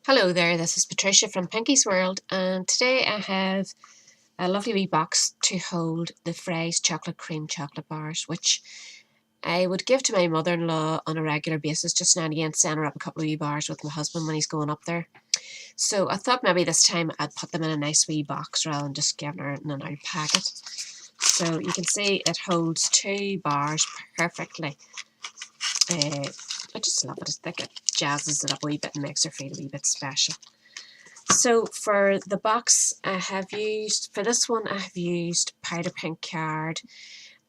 Hello there, this is Patricia from Pinky's World, and today I have a lovely wee box to hold the Fry's chocolate cream chocolate bars, which I would give to my mother-in-law on a regular basis. Just now and again send her up a couple of wee bars with my husband when he's going up there. So I thought maybe this time I'd put them in a nice wee box rather than just giving her in an old packet. So you can see it holds 2 bars perfectly. I just love it. I think it jazzes it up a wee bit and makes her feel a wee bit special. So for the box I have used, for this one I have used powder pink card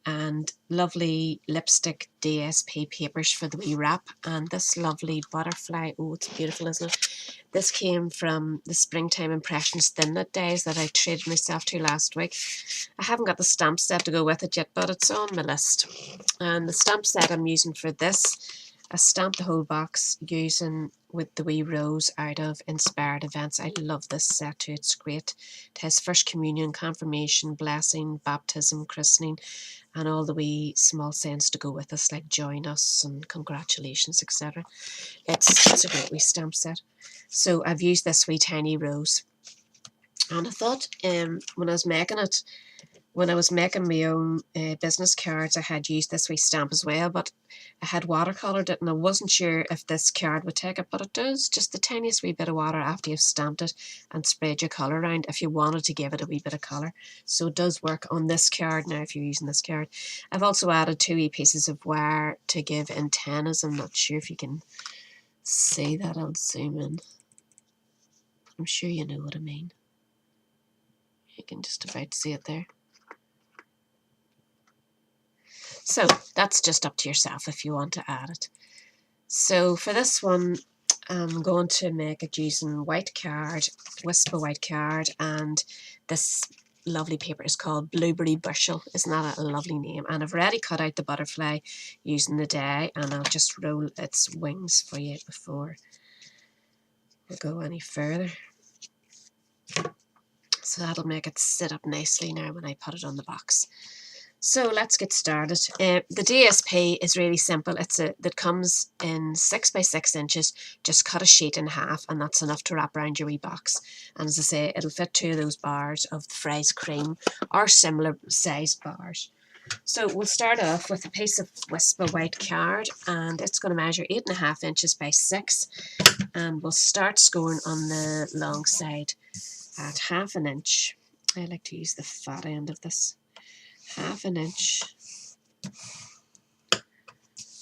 and lovely lipstick DSP papers for the wee wrap, and this lovely butterfly. Oh, it's beautiful, isn't it? This came from the Springtime Impressions Thin Knit Days that I treated myself to last week. I haven't got the stamp set to go with it yet, but it's on my list. And the stamp set I'm using for this, I stamped the whole box using with the wee rose out of Inspired Events. I love this set too, it's great. It has First Communion, Confirmation, Blessing, Baptism, Christening, and all the wee small sayings to go with us, like join us and congratulations, etc. It's a great wee stamp set. So I've used this wee tiny rose. And I thought when I was making it, when I was making my own business cards, I had used this wee stamp as well, but I had watercoloured it and I wasn't sure if this card would take it, but it does. Just the tiniest wee bit of water after you've stamped it and sprayed your colour around if you wanted to give it a wee bit of colour. So it does work on this card now if you're using this card. I've also added 2 wee pieces of wire to give antennas. I'm not sure if you can see that. I'll zoom in. I'm sure you know what I mean. You can just about see it there. So that's just up to yourself if you want to add it. So for this one, I'm going to make it using white card, Whisper white card, and this lovely paper is called Blueberry Bushel. Isn't that a lovely name? And I've already cut out the butterfly using the die, and I'll just roll its wings for you before we go any further. So that'll make it sit up nicely now when I put it on the box. So let's get started. The DSP is really simple. That comes in 6 by 6 inches. Just cut a sheet in half and that's enough to wrap around your wee box. And as I say, it'll fit 2 of those bars of the Fry's cream or similar sized bars. So we'll start off with a piece of Whisper white card, and it's going to measure 8.5 inches by 6. And we'll start scoring on the long side at 1/2 inch. I like to use the fat end of this. 1/2 inch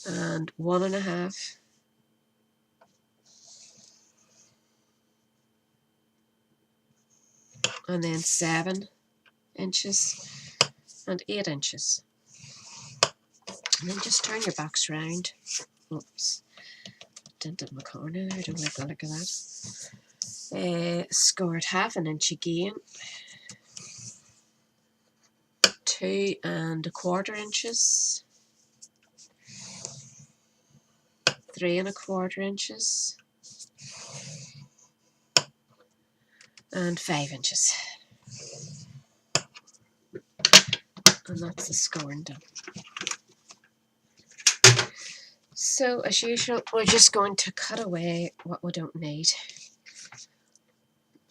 and 1.5, and then 7 inches and 8 inches. And then just turn your box round. Oops, dented my corner there. I don't like the look of that. Score it 1/2 inch again. 2.25 inches. 3.25 inches. And 5 inches. And that's the scoring done. So as usual, we're just going to cut away what we don't need.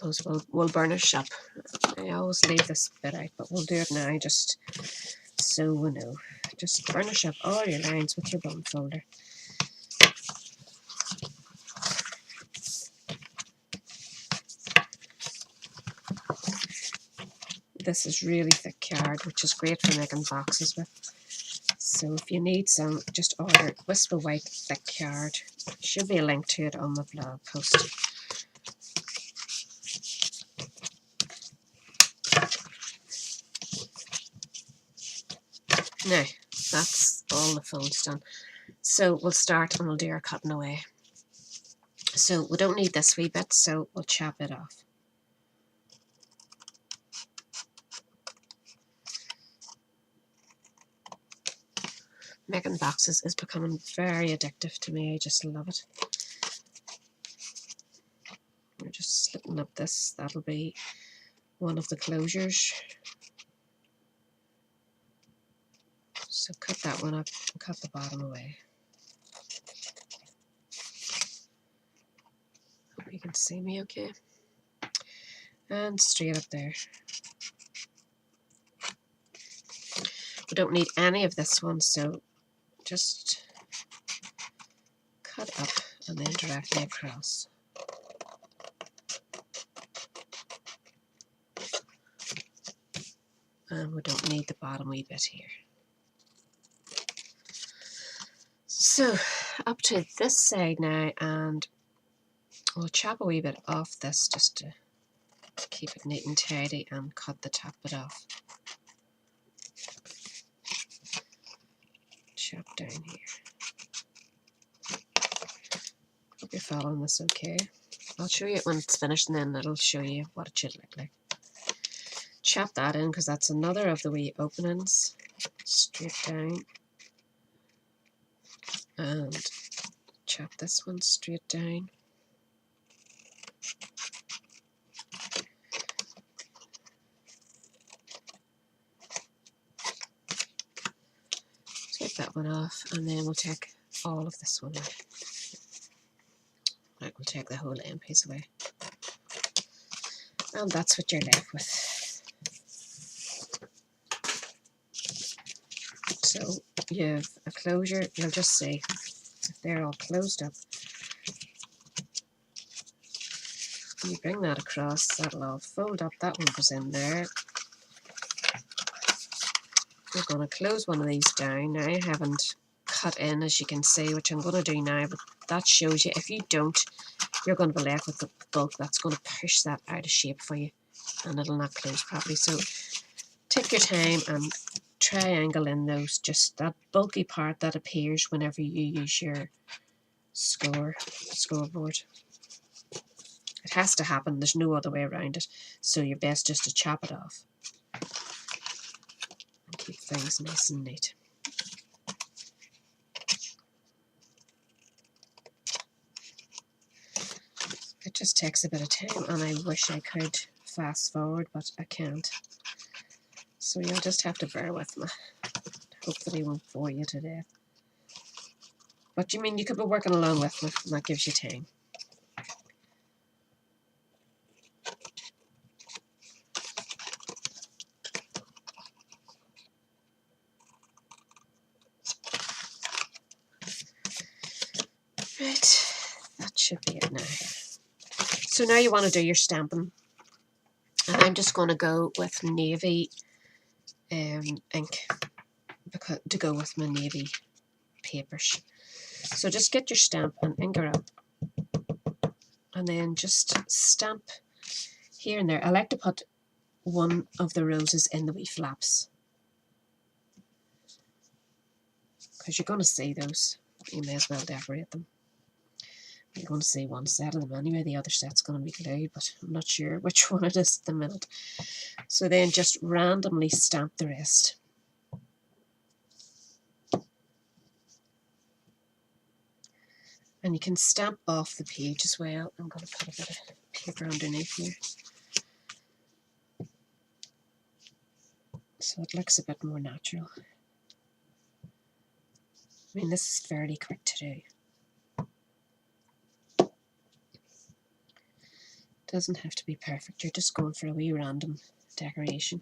Those will burnish up. I always leave this bit out, but we'll do it now just so we know. Just burnish up all your lines with your bone folder. This is really thick card, which is great for making boxes with. So if you need some, just order Whisper White thick card. Should be a link to it on the blog post. Now, that's all the folds done. So we'll start and we'll do our cutting away. So we don't need this wee bit, so we'll chop it off. Making boxes is becoming very addictive to me. I just love it. We're just slitting up this. That'll be one of the closures. So cut that one up and cut the bottom away. you can see me okay. And straight up there. We don't need any of this one, so just cut up and then directly across. And we don't need the bottom wee bit here. So up to this side now, and we'll chop a wee bit off this just to keep it neat and tidy, and cut the top bit off. Chop down here. Hope you're following this okay. I'll show you it when it's finished, and then it'll show you what it should look like. Chop that in because that's another of the wee openings. Straight down. And chop this one straight down. Take that one off, and then we'll take all of this one out. Like, we'll take the whole end piece away. And that's what you're left with. So you have a closure. You'll just see if they're all closed up. You bring that across, that'll all fold up. That one goes in there. We're going to close one of these down. Now I haven't cut in, as you can see, which I'm going to do now, but that shows you if you don't, you're going to be left with the bulk that's going to push that out of shape for you, and it'll not close properly. So take your time and triangle in those, just that bulky part that appears whenever you use your scoreboard. It has to happen, there's no other way around it, so you're best just to chop it off and keep things nice and neat. It just takes a bit of time, and I wish I could fast forward, but I can't. So you'll just have to bear with me. Hopefully I won't bore you to death. But you mean you could be working along with me, and that gives you time. Right, that should be it now. So now you want to do your stamping. And I'm just going to go with navy ink to go with my navy papers. So just get your stamp and ink her up, and then just stamp here and there. I like to put one of the roses in the wee flaps, because you're going to see those. You may as well decorate them. You're going to see one set of them anyway. The other set's going to be glued, but I'm not sure which one it is at the minute. So then just randomly stamp the rest. And you can stamp off the page as well. I'm going to put a bit of paper underneath here, so it looks a bit more natural. I mean, this is fairly quick to do. Doesn't have to be perfect. You're just going for a wee random decoration.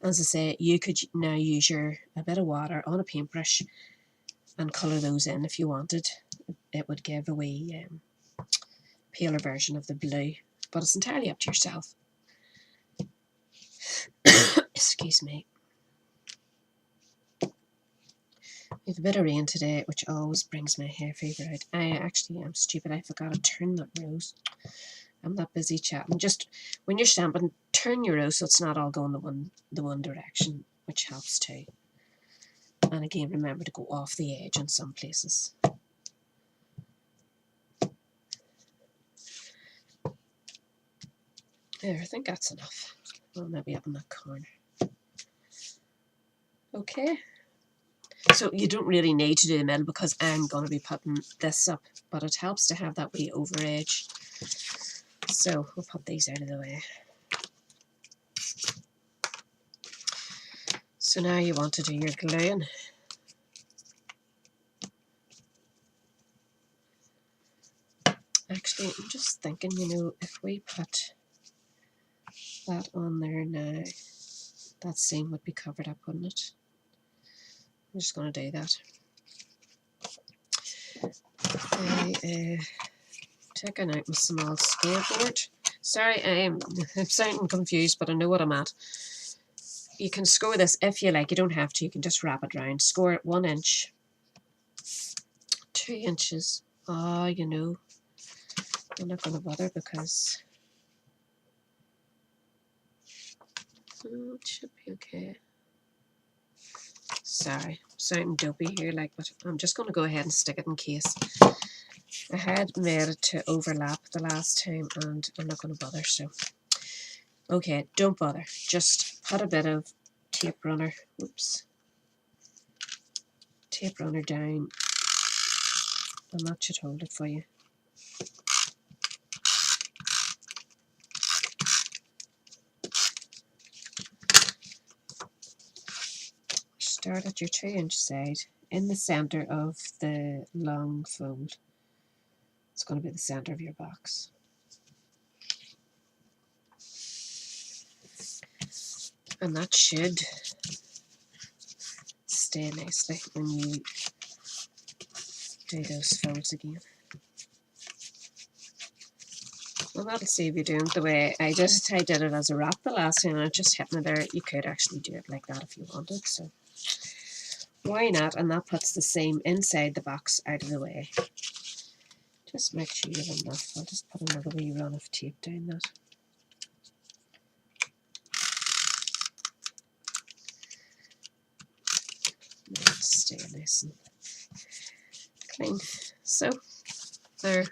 As I say, you could now use a bit of water on a paintbrush and colour those in if you wanted. It would give a wee paler version of the blue, but it's entirely up to yourself. Excuse me. We have a bit of rain today, which always brings my hair fever out. I'm stupid. I forgot to turn that rose. I'm that busy chatting. Just when you're stamping, turn your rose so it's not all going the one direction, which helps too. And again, remember to go off the edge in some places. There, I think that's enough. Well, maybe up in that corner. Okay. So you don't really need to do the middle because I'm going to be putting this up, but it helps to have that wee over edge. So we'll put these out of the way. So now you want to do your gluing. Actually, Actually, I'm just thinking, you know, if we put that on there now, that seam would be covered up, wouldn't it? I'm just going to do that. Taking out my small scoreboard. Sorry, I'm sounding confused, but I know what I'm at. You can score this if you like. You don't have to. You can just wrap it round. Score it 1 inch, 2 inches. Oh, you know, I'm not going to bother because it should be okay. Sorry, sounding dopey here, like, but I'm just going to go ahead and stick it in case. I had made it to overlap the last time and I'm not going to bother, so. Okay, don't bother. Just put a bit of tape runner, oops, tape runner down and that should hold it for you. Start at your 2-inch side in the center of the long fold. It's going to be the center of your box. And that should stay nicely when you do those folds again. Well, that'll save you doing it the way I did it. I did it as a wrap the last time and it just hit me there. You could actually do it like that if you wanted, so why not? And that puts the seam inside the box out of the way. Just make sure you have enough. I'll just put another wee run of tape down that. Stay nice and clean. So there,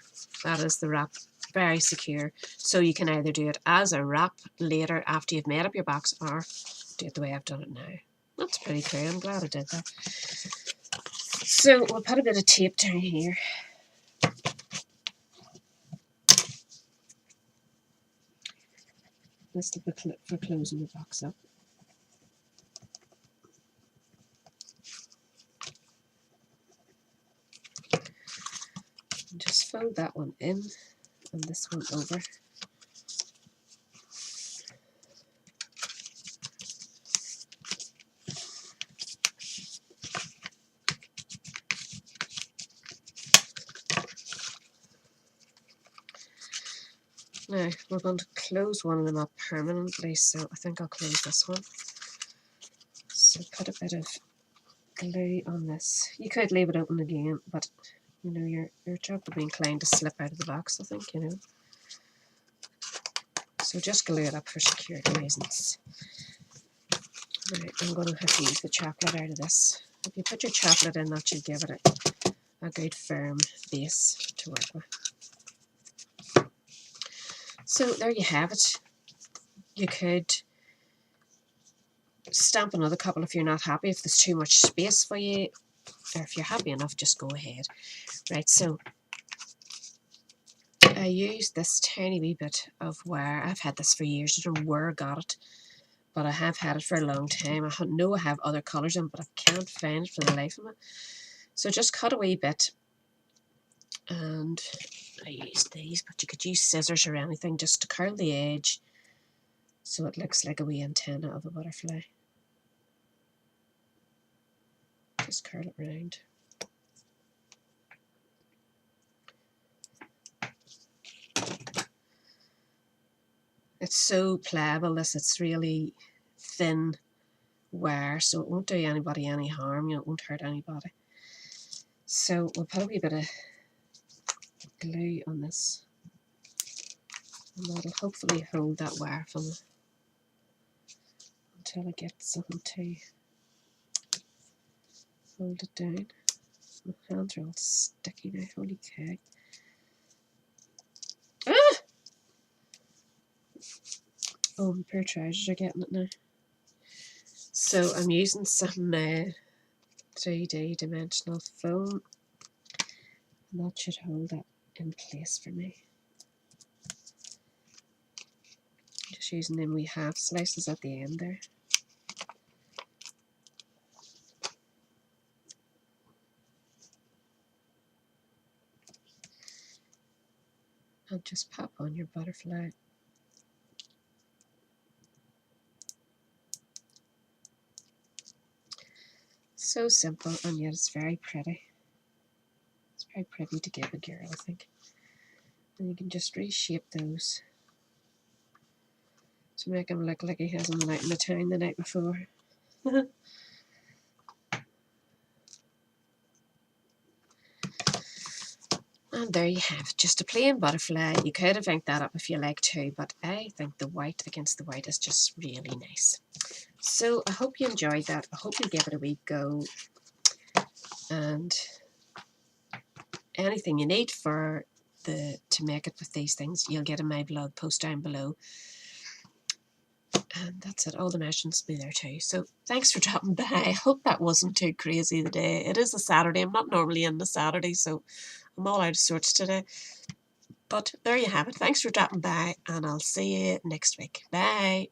that is the wrap. Very secure. So you can either do it as a wrap later after you've made up your box or do it the way I've done it now. That's pretty cool. I'm glad I did that. So we'll put a bit of tape down here. This will be for closing the box up. And just fold that one in and this one over. Now we're going to close one of them up permanently, so I think I'll close this one. So put a bit of glue on this. You could leave it open again, but you know your job would be inclined to slip out of the box, I think, you know. So just glue it up for security reasons. Right, I'm going to have to use the chocolate out of this. If you put your chocolate in, that should give it a good firm base to work with. So there you have it. You could stamp another couple if you're not happy, if there's too much space for you, or if you're happy enough, just go ahead. Right, so I used this tiny wee bit of wire. I've had this for years. I don't know where I got it, but I have had it for a long time. I know I have other colours in, but I can't find it for the life of me. So just cut a wee bit, and I used these, but you could use scissors or anything just to curl the edge so it looks like a wee antenna of a butterfly. Just curl it round. It's so pliable, this. It's really thin wire, so it won't do anybody any harm. You know, it won't hurt anybody. So we'll put a wee bit of glue on this, and that'll hopefully hold that wire for me until I get something to hold it down. My hands are all sticky now, holy cow. Ah! Oh, my poor trousers are getting it now. So I'm using some 3D dimensional foam, and that should hold that in place for me. Just using them wee half slices at the end there. and just pop on your butterfly. So simple, and yet it's very pretty. It's very pretty to give a girl, I think. And you can just reshape those to make him look like he hasn't been out in the town the night before. And there you have just a plain butterfly. You could have inked that up if you like to, but I think the white against the white is just really nice. So I hope you enjoyed that. I hope you give it a wee go. And anything you need for to make it with these things, you'll get in my blog post down below. And that's it. All the measurements will be there too. So thanks for dropping by. I hope that wasn't too crazy today. It is a Saturday. I'm not normally in the Saturday, so I'm all out of sorts today. But there you have it. Thanks for dropping by, and I'll see you next week. Bye.